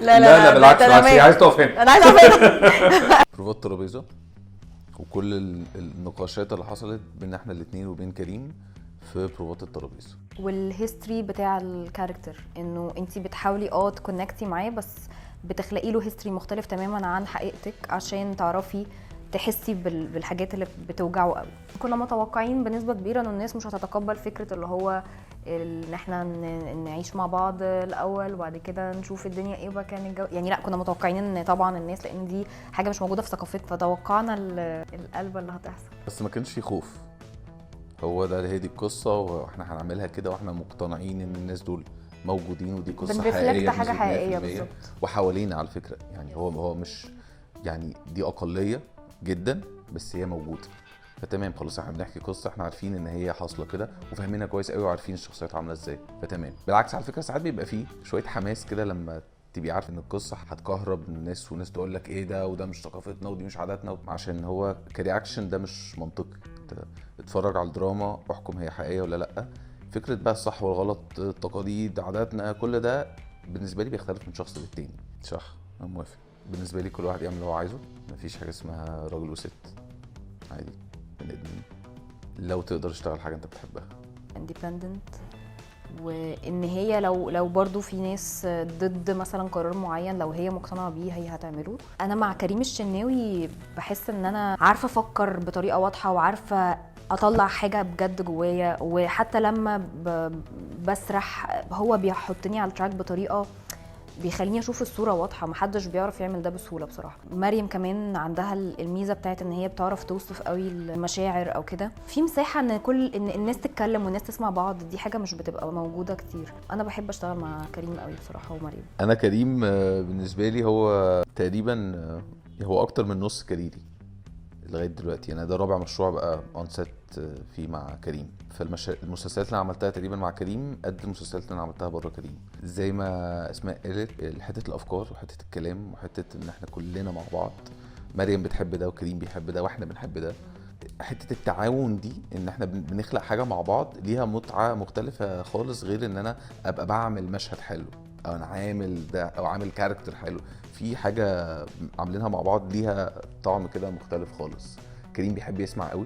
لا لا لا بالعكس هي عايز تقف هنا. انا عايز اقف هنا. بروفات ترابيزه وكل النقاشات اللي حصلت بين احنا الاثنين وبين كريم في بروفات الترابيزه. والهيستوري بتاع الكاركتر انه انت بتحاولي تكونكتي معاه، بس بتخلقي له هيستوري مختلف تماما عن حقيقتك عشان تعرفي تحسي بالحاجات اللي بتوجعه قوي. كنا متوقعين بنسبه كبيره ان الناس مش هتتقبل فكره اللي هو ان احنا نعيش مع بعض الاول وبعد كده نشوف الدنيا ايه بقى كان الجو، يعني لا كنا متوقعين ان طبعا الناس، لان دي حاجه مش موجوده في ثقافتنا، فتوقعنا القلبه اللي هتحصل. بس ما كانش في خوف، هو ده هي دي القصه واحنا هنعملها كده واحنا مقتنعين ان الناس دول موجودين ودي قصه حقيقيه، حاجه حقيقيه بالظبط. وحوالينا على فكره، يعني هو مش يعني دي اقليه جدا بس هي موجوده، فتمام خلاص احنا بنحكي قصه احنا عارفين ان هي حاصله كده وفاهمينها كويس قوي وعارفين الشخصيات عامله ازاي، فتمام. بالعكس على فكره ساعات بيبقى فيه شويه حماس كده لما تبقي عارف ان القصه هتكهرب الناس والناس تقول لك ايه ده وده مش ثقافتنا ودي مش عاداتنا، عشان هو كرياكشن ده مش منطقي. انت اتفرج على الدراما واحكم هي حقيقيه ولا لا. فكره بقى الصح والغلط، التقاليد، عاداتنا، كل ده بالنسبه لي بيختلف من شخص للتاني. صح انا موافق، بالنسبه لي كل واحد يعمل اللي هو عايزه، مفيش حاجه اسمها راجل وست، عادي بني ادمين لو تقدر تشتغل حاجه انت بتحبها independent. وان هي لو برضو في ناس ضد مثلا قرار معين لو هي مقتنعه بيه هي هتعمله. انا مع كريم الشناوي بحس ان انا عارفه افكر بطريقه واضحه وعارفه اطلع حاجه بجد جوايا، وحتى لما بسرح هو بيحطني على التراك بطريقه بيخليني اشوف الصوره واضحه. محدش بيعرف يعمل ده بسهوله بصراحه. مريم كمان عندها الميزه بتاعت ان هي بتعرف توصف قوي المشاعر او كده، في مساحه ان ان الناس تتكلم والناس تسمع بعض، دي حاجه مش بتبقى موجوده كتير. انا بحب اشتغل مع كريم قوي بصراحه ومريم. انا كريم بالنسبه لي هو تقريبا هو اكتر من نص كاريري لغايه دلوقتي. انا ده رابع مشروع بقى اون سيت فيه مع كريم. فالمسلسلات اللي انا عملتها تقريبا مع كريم قد المسلسلات اللي انا عملتها بره كريم. زي ما اسماء قالت، حته الافكار وحته الكلام وحته ان احنا كلنا مع بعض، مريم بتحب ده وكريم بيحب ده واحنا بنحب ده. حته التعاون دي ان احنا بنخلق حاجه مع بعض ليها متعه مختلفه خالص، غير ان انا ابقى بعمل مشهد حلو او انا عامل ده او عامل كاركتر حلو. في حاجه عاملينها مع بعض ليها طعم كده مختلف خالص. كريم بيحب يسمع قوي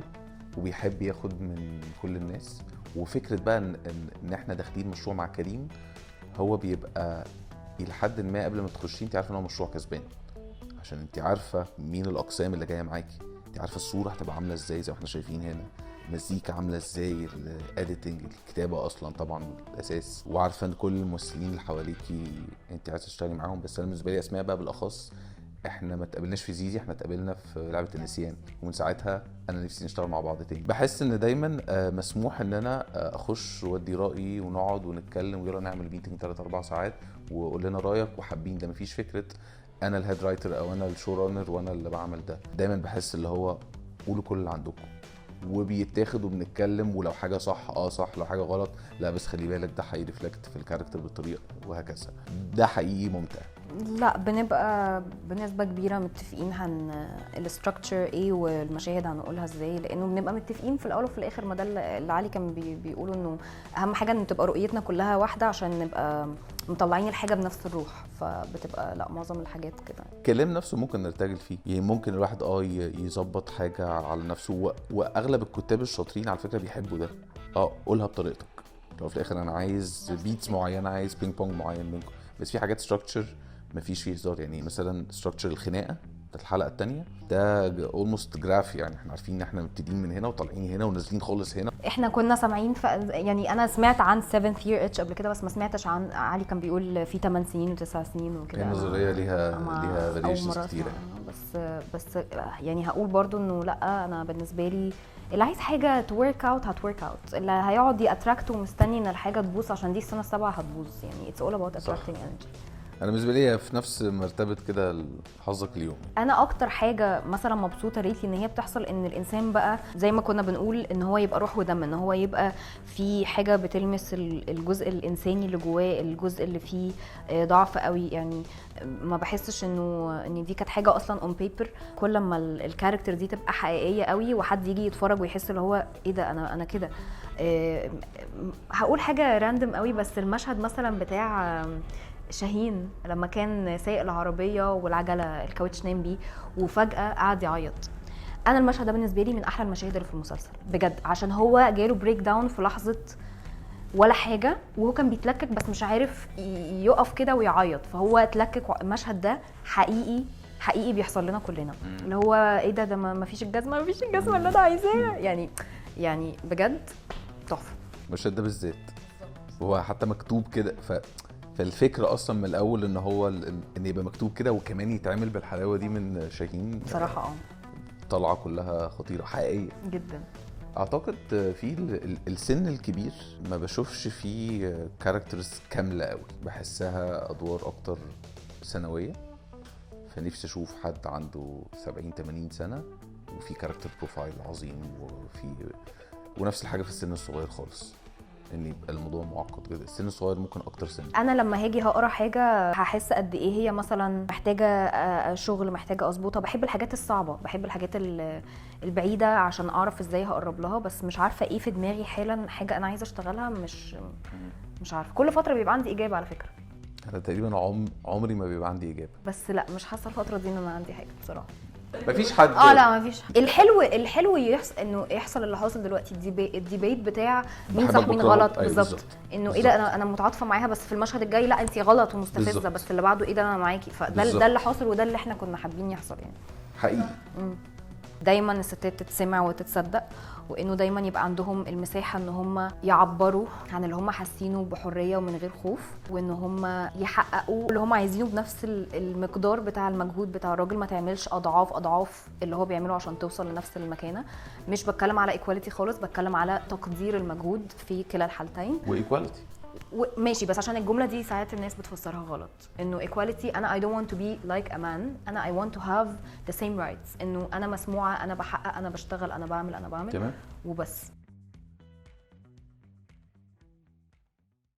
وبيحب ياخد من كل الناس. وفكره بقى ان احنا داخلين مشروع مع كريم، هو بيبقى الى حد ما قبل ما تخشي انت عارفه ان هو مشروع كسبان، عشان انت عارفه مين الاقسام اللي جايه معاكي، انت عارفه الصوره هتبقى عامله ازاي زي ما احنا شايفين هنا، المزيكا عامله ازاي، الاديتنج، الكتابه اصلا طبعا الاساس، وعارفه ان كل الممثلين اللي حواليكي انت عايزه تشتغلي معاهم. بس انا بالنسبه لي اسماء بقى بالاخص، احنا ما اتقابلناش في زيزي، احنا اتقابلنا في لعبه النسيان، ومن ساعتها انا نفسي نشتغل مع بعض تاني. بحس ان دايما مسموح ان انا اخش وادي رايي ونقعد ونتكلم ويلا نعمل ميتنج 3-4 ساعات وقول لنا رايك وحابين ده. مفيش فكره انا الهيد رايتر او انا الشو رانر وانا اللي بعمل ده. دايما بحس اللي هو قولوا كل اللي عندكم وبيتاخد وبنتكلم، ولو حاجه صح صح، لو حاجه غلط لا بس خلي بالك ده هيرفلكت في الكاركتر بالطريقه وهكذا. ده حقيقي ممتع. لا بنبقى بنسبه كبيره متفقين الاستراكشر ايه والمشاهد هنقولها ازاي، لانه بنبقى متفقين في الاول وفي الاخر. ما ده اللي علي كان بيقولوا انه اهم حاجه ان تبقى رؤيتنا كلها واحده عشان نبقى مطلعين الحاجه بنفس الروح. فبتبقى لا معظم الحاجات كده. الكلام نفسه ممكن نرتجل فيه، يعني ممكن الواحد يظبط حاجه على نفسه، واغلب الكتاب الشاطرين على فكره بيحبوا ده. قولها بطريقتك، لو في الاخر انا عايز بيتس معينه، عايز بينج بونج معين منكم، بس في حاجات ستراكشر مفيش فيه هزار. يعني مثلا ستراكشر الخناقه بتاعت الحلقه الثانيه ده اولموست جراف، يعني احنا عارفين ان احنا مبتدئين من هنا وطالعين هنا ونازلين خالص هنا. احنا كنا سامعين يعني انا سمعت عن 7 year itch قبل كده، بس ما سمعتش عن علي كان بيقول في 8 سنين و9 سنين وكده. النظريه ليها فاريشنز كتيره، بس يعني هقول برضو انه لا، انا بالنسبه لي اللي عايز حاجه تو ورك اوت هتورك اوت، اللي هيقعد ياتراكت ومستني ان الحاجه تبوظ عشان دي السنه السابعه هتبوظ. يعني اتس اول اباوت اتراكتنج انرجي. انا بالنسبه لي في نفس مرتبه كده حظك اليوم. انا اكتر حاجه مثلا مبسوطه ريتي ان هي بتحصل ان الانسان بقى زي ما كنا بنقول ان هو يبقى روح ودم، ان هو يبقى في حاجه بتلمس الجزء الانساني اللي جواه، الجزء اللي فيه ضعف قوي. يعني ما بحسش ان دي كانت حاجه اصلا اون بيبر. كل ما الكاركتر دي تبقى حقيقيه قوي وحد يجي يتفرج ويحس اللي هو ايه ده، انا كده. هقول حاجه راندم قوي، بس المشهد مثلا بتاع شاهين لما كان سايق العربيه والعجله الكاوتش نام بيه وفجاه قعد يعيط. انا المشهد ده بالنسبه لي من احلى المشاهد اللي في المسلسل بجد، عشان هو جاله بريك داون في لحظه ولا حاجه، وهو كان بيتلكك بس مش عارف يقف كده ويعيط، فهو اتلكك. المشهد ده حقيقي بيحصل لنا كلنا، اللي هو ايه ده ما فيش الجزمه اللي انا عايزاها، يعني بجد تحفه. المشهد ده بالذات هو حتى مكتوب كده، فالفكره اصلا من الاول ان هو ان يبقى مكتوب كده وكمان يتعمل بالحلاوه دي من شاهين بصراحه طلعه كلها خطيره حقيقيه جدا. اعتقد في السن الكبير ما بشوفش فيه كاركترز كامله قوي، بحسها ادوار اكتر ثانويه، فنفسي اشوف حد عنده 70-80 سنه وفي كاركتر بروفايل عظيم، ونفس الحاجه في السن الصغير خالص، ان يبقى الموضوع معقد جدا. السن الصغير ممكن اكتر سن. انا لما هاجي هقرا حاجه هحس قد ايه هي مثلا محتاجه شغل، محتاجه اظبطها. بحب الحاجات الصعبه، بحب الحاجات البعيده عشان اعرف ازاي هقرب لها، بس مش عارفه ايه في دماغي حالا حاجه انا عايزه اشتغلها. مش عارفه. كل فتره بيبقى عندي اجابه على فكره. انا تقريبا عمري ما بيبقى عندي اجابه، بس لا مش حاسه الفتره دي ان انا عندي حاجه بصراحه. مفيش حد. لا مفيش. الحلو انه يحصل اللي حاصل دلوقتي، الديبيت بتاع مين صح مين غلط. بالظبط. انه ايه ده انا متعاطفه معاها، بس في المشهد الجاي لا انت غلط ومستفزه، بس اللي بعده ايه ده انا معاكي. فده اللي حاصل، وده اللي احنا كنا حابين يحصل يعني حقيقي. دايما الستات تتسمع وتتصدق، وانه دايما يبقى عندهم المساحه ان هم يعبروا عن اللي هم حاسينه بحريه ومن غير خوف، وان هم يحققوا اللي هم عايزينه بنفس المقدار بتاع المجهود بتاع الراجل. ما تعملش اضعاف اللي هو بيعمله عشان توصل لنفس المكانه. مش بتكلم على ايكواليتي خالص، بتكلم على تقدير المجهود في كلا الحالتين. وايكواليتي ماشي، بس عشان الجمله دي ساعات الناس بتفسرها غلط، انه equality انا I don't want to be like a man، انا I want to have the same rights، انه انا مسموعه، انا بحقق، انا بشتغل، انا بعمل تمام وبس.